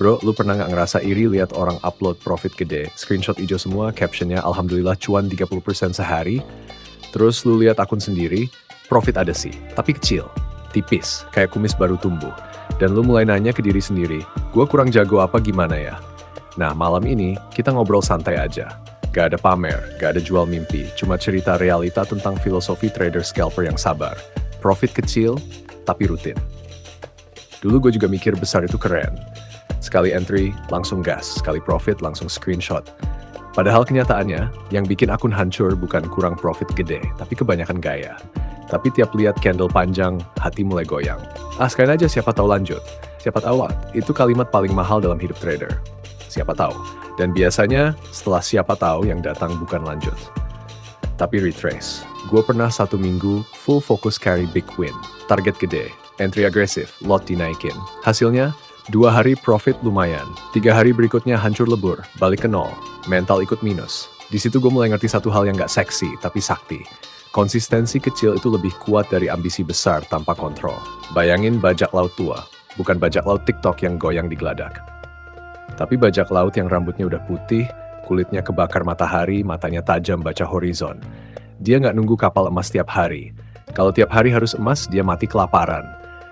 Bro, lu pernah nggak ngerasa iri lihat orang upload profit gede, screenshot hijau semua, captionnya Alhamdulillah cuan 30% sehari, terus lu lihat akun sendiri, profit ada sih, tapi kecil, tipis, kayak kumis baru tumbuh. Dan lu mulai nanya ke diri sendiri, gua kurang jago apa gimana ya? Nah, malam ini kita ngobrol santai aja. Gak ada pamer, gak ada jual mimpi, cuma cerita realita tentang filosofi trader scalper yang sabar. Profit kecil, tapi rutin. Dulu gue juga mikir besar itu keren. Sekali entry, langsung gas. Sekali profit, langsung screenshot. Padahal kenyataannya, yang bikin akun hancur bukan kurang profit gede, tapi kebanyakan gaya. Tapi tiap lihat candle panjang, hati mulai goyang. Sekalian aja siapa tahu lanjut. Siapa tahu, itu kalimat paling mahal dalam hidup trader. Siapa tahu. Dan biasanya, setelah siapa tahu yang datang bukan lanjut. Tapi retrace. Gue pernah 1 minggu full fokus carry big win. Target gede, entry agresif, lot dinaikin. Hasilnya, 2 hari profit lumayan, 3 hari berikutnya hancur lebur, balik ke nol, mental ikut minus. Di situ gue mulai ngerti satu hal yang gak seksi, tapi sakti. Konsistensi kecil itu lebih kuat dari ambisi besar tanpa kontrol. Bayangin bajak laut tua, bukan bajak laut TikTok yang goyang di geladak. Tapi bajak laut yang rambutnya udah putih, kulitnya kebakar matahari, matanya tajam baca horizon. Dia gak nunggu kapal emas tiap hari. Kalau tiap hari harus emas, dia mati kelaparan.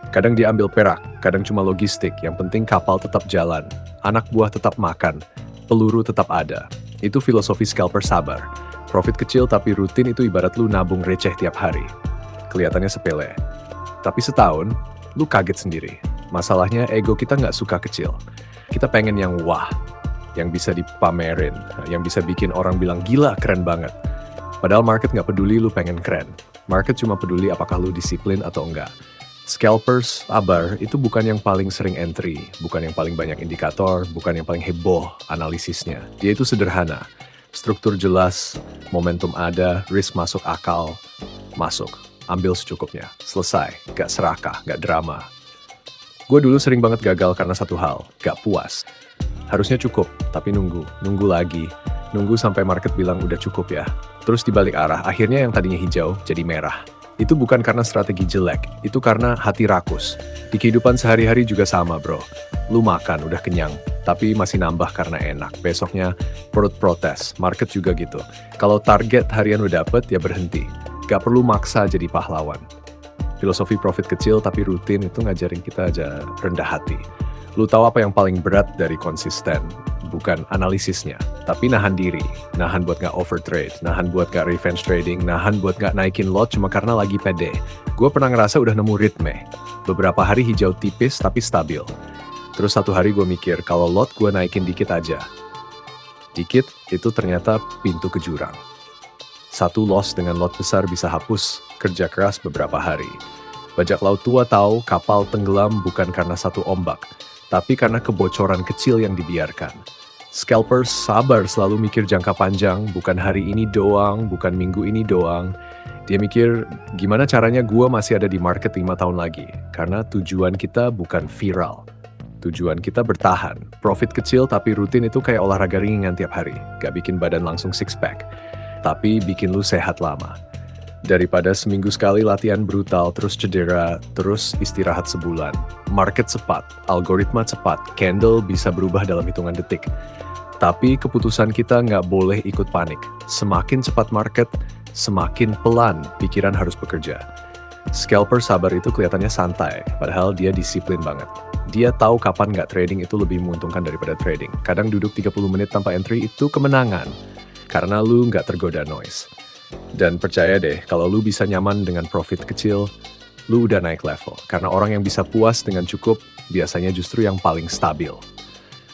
Kadang dia ambil perak, kadang cuma logistik, yang penting kapal tetap jalan, anak buah tetap makan, peluru tetap ada. Itu filosofi scalper sabar. Profit kecil tapi rutin itu ibarat lu nabung receh tiap hari. Kelihatannya sepele. Tapi setahun, lu kaget sendiri. Masalahnya ego kita nggak suka kecil. Kita pengen yang wah, yang bisa dipamerin, yang bisa bikin orang bilang gila keren banget. Padahal market nggak peduli lu pengen keren. Market cuma peduli apakah lu disiplin atau enggak. Scalpers sabar itu bukan yang paling sering entry, bukan yang paling banyak indikator, bukan yang paling heboh analisisnya. Dia itu sederhana, struktur jelas, momentum ada, risk masuk akal, masuk, ambil secukupnya, selesai, gak serakah, gak drama. Gue dulu sering banget gagal karena satu hal, gak puas. Harusnya cukup, tapi nunggu lagi, nunggu sampai market bilang udah cukup ya. Terus dibalik arah, akhirnya yang tadinya hijau jadi merah. Itu bukan karena strategi jelek, itu karena hati rakus. Di kehidupan sehari-hari juga sama bro. Lu makan, udah kenyang, tapi masih nambah karena enak. Besoknya perut protes, market juga gitu. Kalau target harian udah dapet, ya berhenti. Gak perlu maksa jadi pahlawan. Filosofi profit kecil tapi rutin itu ngajarin kita aja rendah hati. Lu tahu apa yang paling berat dari konsisten? Bukan analisisnya, tapi nahan diri. Nahan buat gak overtrade, nahan buat gak revenge trading, nahan buat gak naikin lot cuma karena lagi pede. Gue pernah ngerasa udah nemu ritme. Beberapa hari hijau tipis tapi stabil. Terus satu hari gue mikir kalau lot gue naikin dikit aja. Dikit itu ternyata pintu ke jurang. Satu loss dengan lot besar bisa hapus kerja keras beberapa hari. Bajak laut tua tahu kapal tenggelam bukan karena satu ombak, tapi karena kebocoran kecil yang dibiarkan. Scalpers sabar selalu mikir jangka panjang, bukan hari ini doang, bukan minggu ini doang. Dia mikir, gimana caranya gue masih ada di market 5 tahun lagi? Karena tujuan kita bukan viral. Tujuan kita bertahan. Profit kecil tapi rutin itu kayak olahraga ringan tiap hari. Gak bikin badan langsung six pack, tapi bikin lu sehat lama. Daripada seminggu sekali latihan brutal, terus cedera, terus istirahat sebulan. Market cepat, algoritma cepat, candle bisa berubah dalam hitungan detik. Tapi keputusan kita nggak boleh ikut panik. Semakin cepat market, semakin pelan pikiran harus bekerja. Scalper sabar itu kelihatannya santai, padahal dia disiplin banget. Dia tahu kapan nggak trading itu lebih menguntungkan daripada trading. Kadang duduk 30 menit tanpa entry itu kemenangan, karena lu nggak tergoda noise. Dan percaya deh, kalau lu bisa nyaman dengan profit kecil, lu udah naik level. Karena orang yang bisa puas dengan cukup, biasanya justru yang paling stabil.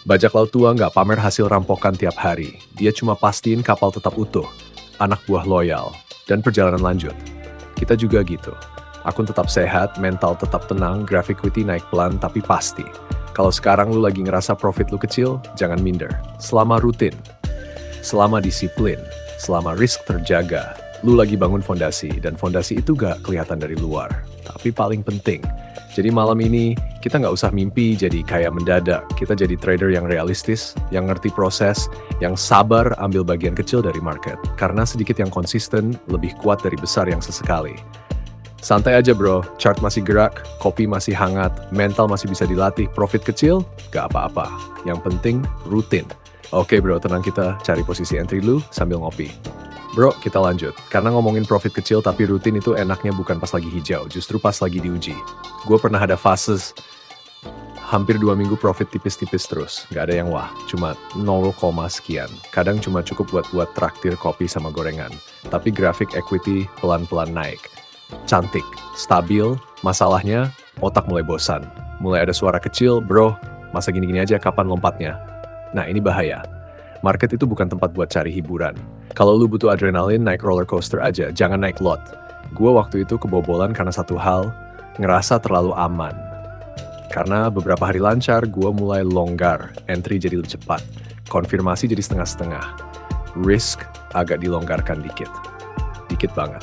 Bajak laut tua nggak pamer hasil rampokan tiap hari. Dia cuma pastiin kapal tetap utuh, anak buah loyal, dan perjalanan lanjut. Kita juga gitu. Akun tetap sehat, mental tetap tenang, graphic equity naik pelan tapi pasti. Kalau sekarang lu lagi ngerasa profit lu kecil, jangan minder. Selama rutin, selama disiplin, selama risk terjaga, lu lagi bangun fondasi, dan fondasi itu gak kelihatan dari luar. Tapi paling penting, jadi malam ini kita nggak usah mimpi jadi kaya mendadak. Kita jadi trader yang realistis, yang ngerti proses, yang sabar ambil bagian kecil dari market. Karena sedikit yang konsisten lebih kuat dari besar yang sesekali. Santai aja bro, chart masih gerak, kopi masih hangat, mental masih bisa dilatih, profit kecil, gak apa-apa. Yang penting rutin. Oke bro, tenang, kita cari posisi entry dulu sambil ngopi. Bro, kita lanjut. Karena ngomongin profit kecil tapi rutin itu enaknya bukan pas lagi hijau, justru pas lagi diuji. Gue pernah ada fases hampir 2 minggu profit tipis-tipis terus. Gak ada yang wah, cuma 0, sekian. Kadang cuma cukup buat traktir kopi sama gorengan. Tapi grafik equity pelan-pelan naik. Cantik, stabil, masalahnya otak mulai bosan. Mulai ada suara kecil, bro, masa gini-gini aja kapan lompatnya? Nah ini bahaya. Market itu bukan tempat buat cari hiburan. Kalau lu butuh adrenalin, naik roller coaster aja, jangan naik lot. Gua waktu itu kebobolan karena satu hal, ngerasa terlalu aman. Karena beberapa hari lancar, gua mulai longgar, entry jadi lebih cepat, konfirmasi jadi setengah-setengah, risk agak dilonggarkan dikit banget.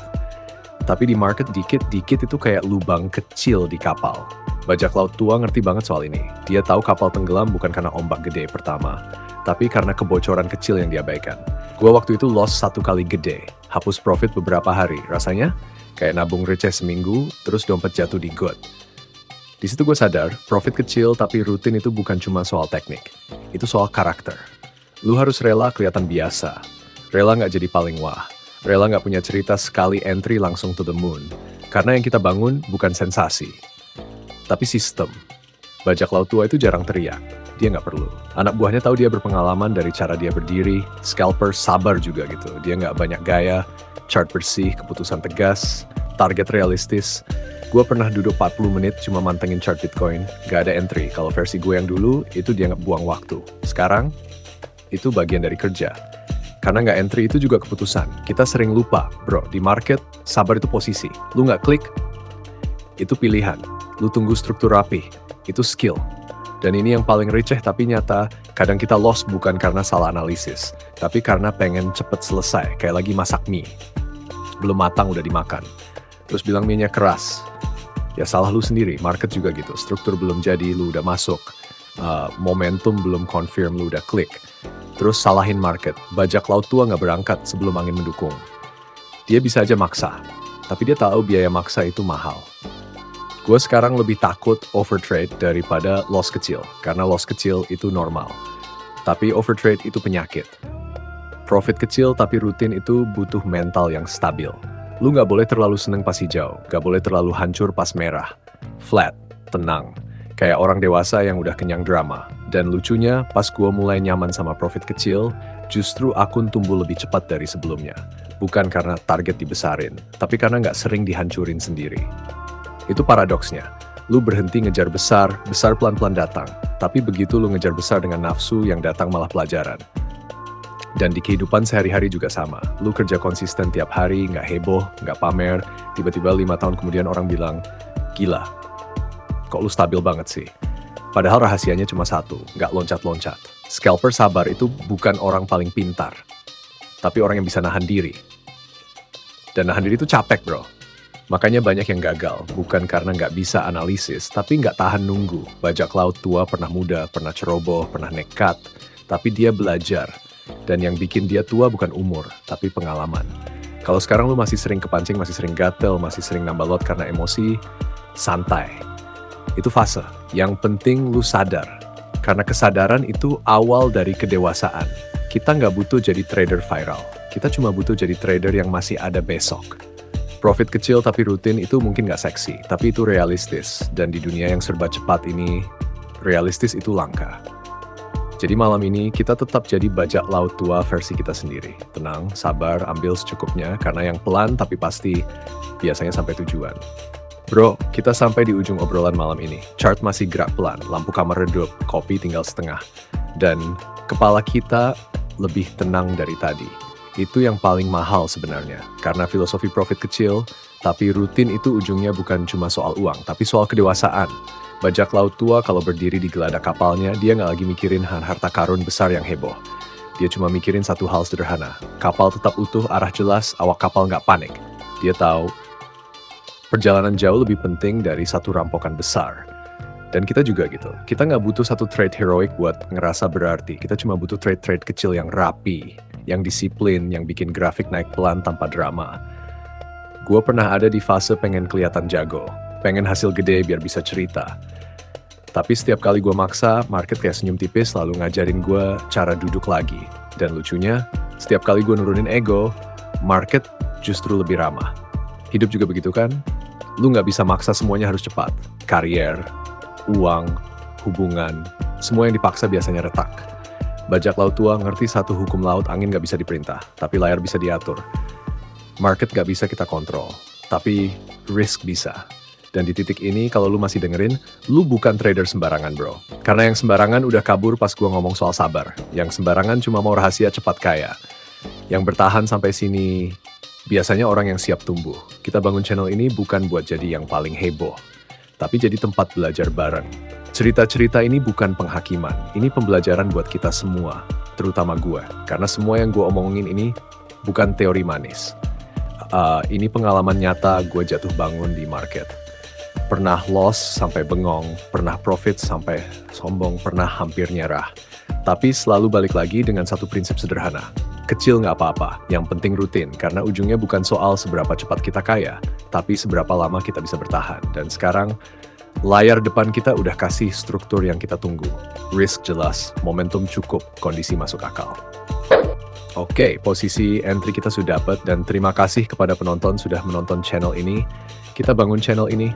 Tapi di market dikit-dikit itu kayak lubang kecil di kapal. Bajak laut tua ngerti banget soal ini. Dia tahu kapal tenggelam bukan karena ombak gede pertama, tapi karena kebocoran kecil yang diabaikan. Gua waktu itu loss 1 kali gede, hapus profit beberapa hari. Rasanya kayak nabung receh seminggu, terus dompet jatuh di got. Di situ gue sadar, profit kecil tapi rutin itu bukan cuma soal teknik. Itu soal karakter. Lu harus rela kelihatan biasa. Rela nggak jadi paling wah. Rela nggak punya cerita sekali entry langsung to the moon. Karena yang kita bangun bukan sensasi, tapi sistem. Bajak laut tua itu jarang teriak. Dia nggak perlu. Anak buahnya tahu dia berpengalaman dari cara dia berdiri. Scalper sabar juga gitu. Dia nggak banyak gaya, chart bersih, keputusan tegas, target realistis. Gue pernah duduk 40 menit cuma mantengin chart Bitcoin. Gak ada entry. Kalau versi gue yang dulu, itu dia nggak buang waktu. Sekarang, itu bagian dari kerja. Karena nggak entry itu juga keputusan. Kita sering lupa, bro, di market, sabar itu posisi. Lu nggak klik, itu pilihan. Lu tunggu struktur rapi, itu skill. Dan ini yang paling receh tapi nyata, kadang kita lost bukan karena salah analisis, tapi karena pengen cepet selesai, kayak lagi masak mie. Belum matang udah dimakan. Terus bilang mie-nya keras. Ya salah lu sendiri, market juga gitu. Struktur belum jadi, lu udah masuk. Momentum belum confirm, lu udah klik. Terus salahin market. Bajak laut tua nggak berangkat sebelum angin mendukung. Dia bisa aja maksa, tapi dia tahu biaya maksa itu mahal. Gue sekarang lebih takut overtrade daripada loss kecil, karena loss kecil itu normal. Tapi overtrade itu penyakit. Profit kecil tapi rutin itu butuh mental yang stabil. Lu nggak boleh terlalu seneng pas hijau, nggak boleh terlalu hancur pas merah. Flat, tenang. Kayak orang dewasa yang udah kenyang drama. Dan lucunya, pas gue mulai nyaman sama profit kecil, justru akun tumbuh lebih cepat dari sebelumnya. Bukan karena target dibesarin, tapi karena nggak sering dihancurin sendiri. Itu paradoksnya. Lu berhenti ngejar besar, besar pelan-pelan datang. Tapi begitu lu ngejar besar dengan nafsu, yang datang malah pelajaran. Dan di kehidupan sehari-hari juga sama. Lu kerja konsisten tiap hari, nggak heboh, nggak pamer. Tiba-tiba 5 tahun kemudian orang bilang, gila, kok lu stabil banget sih? Padahal rahasianya cuma satu, nggak loncat-loncat. Scalper sabar itu bukan orang paling pintar, tapi orang yang bisa nahan diri. Dan nahan diri itu capek, bro. Makanya banyak yang gagal, bukan karena nggak bisa analisis, tapi nggak tahan nunggu. Bajak laut tua pernah muda, pernah ceroboh, pernah nekat, tapi dia belajar. Dan yang bikin dia tua bukan umur, tapi pengalaman. Kalau sekarang lu masih sering kepancing, masih sering gatel, masih sering nambah lot karena emosi, santai. Itu fase. Yang penting lu sadar. Karena kesadaran itu awal dari kedewasaan. Kita nggak butuh jadi trader viral. Kita cuma butuh jadi trader yang masih ada besok. Profit kecil tapi rutin itu mungkin nggak seksi, tapi itu realistis. Dan di dunia yang serba cepat ini, realistis itu langka. Jadi malam ini kita tetap jadi bajak laut tua versi kita sendiri. Tenang, sabar, ambil secukupnya, karena yang pelan tapi pasti biasanya sampai tujuan. Bro, kita sampai di ujung obrolan malam ini. Chart masih gerak pelan, lampu kamar redup, kopi tinggal setengah. Dan kepala kita lebih tenang dari tadi. Itu yang paling mahal sebenarnya. Karena filosofi profit kecil, tapi rutin itu ujungnya bukan cuma soal uang, tapi soal kedewasaan. Bajak laut tua kalau berdiri di geladak kapalnya, dia nggak lagi mikirin harta karun besar yang heboh. Dia cuma mikirin satu hal sederhana. Kapal tetap utuh, arah jelas, awak kapal nggak panik. Dia tahu, perjalanan jauh lebih penting dari satu rampokan besar. Dan kita juga gitu. Kita nggak butuh satu trade heroic buat ngerasa berarti. Kita cuma butuh trade-trade kecil yang rapi, yang disiplin, yang bikin grafik naik pelan tanpa drama. Gue pernah ada di fase pengen kelihatan jago, pengen hasil gede biar bisa cerita. Tapi setiap kali gue maksa, market kayak senyum tipis lalu ngajarin gue cara duduk lagi. Dan lucunya, setiap kali gue nurunin ego, market justru lebih ramah. Hidup juga begitu kan? Lu nggak bisa maksa semuanya harus cepat. Karier, uang, hubungan, semua yang dipaksa biasanya retak. Bajak laut tua ngerti satu hukum laut, angin nggak bisa diperintah, tapi layar bisa diatur. Market nggak bisa kita kontrol, tapi risk bisa. Dan di titik ini, kalau lu masih dengerin, lu bukan trader sembarangan, bro. Karena yang sembarangan udah kabur pas gua ngomong soal sabar. Yang sembarangan cuma mau rahasia cepat kaya. Yang bertahan sampai sini, biasanya orang yang siap tumbuh. Kita bangun channel ini bukan buat jadi yang paling heboh, tapi jadi tempat belajar bareng. Cerita-cerita ini bukan penghakiman, ini pembelajaran buat kita semua, terutama gue. Karena semua yang gue omongin ini bukan teori manis. Ini pengalaman nyata gue jatuh bangun di market. Pernah loss sampai bengong, pernah profit sampai sombong, pernah hampir nyerah. Tapi selalu balik lagi dengan satu prinsip sederhana. Kecil nggak apa-apa, yang penting rutin. Karena ujungnya bukan soal seberapa cepat kita kaya, tapi seberapa lama kita bisa bertahan. Dan sekarang, layar depan kita udah kasih struktur yang kita tunggu. Risk jelas, momentum cukup, kondisi masuk akal. Oke, posisi entry kita sudah dapat dan terima kasih kepada penonton sudah menonton channel ini. Kita bangun channel ini.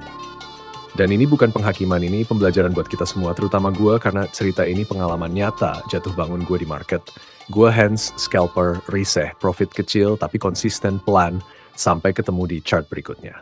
Dan ini bukan penghakiman, ini pembelajaran buat kita semua, terutama gue karena cerita ini pengalaman nyata jatuh bangun gue di market. Gue hands, scalper, riseh, profit kecil tapi konsisten pelan sampai ketemu di chart berikutnya.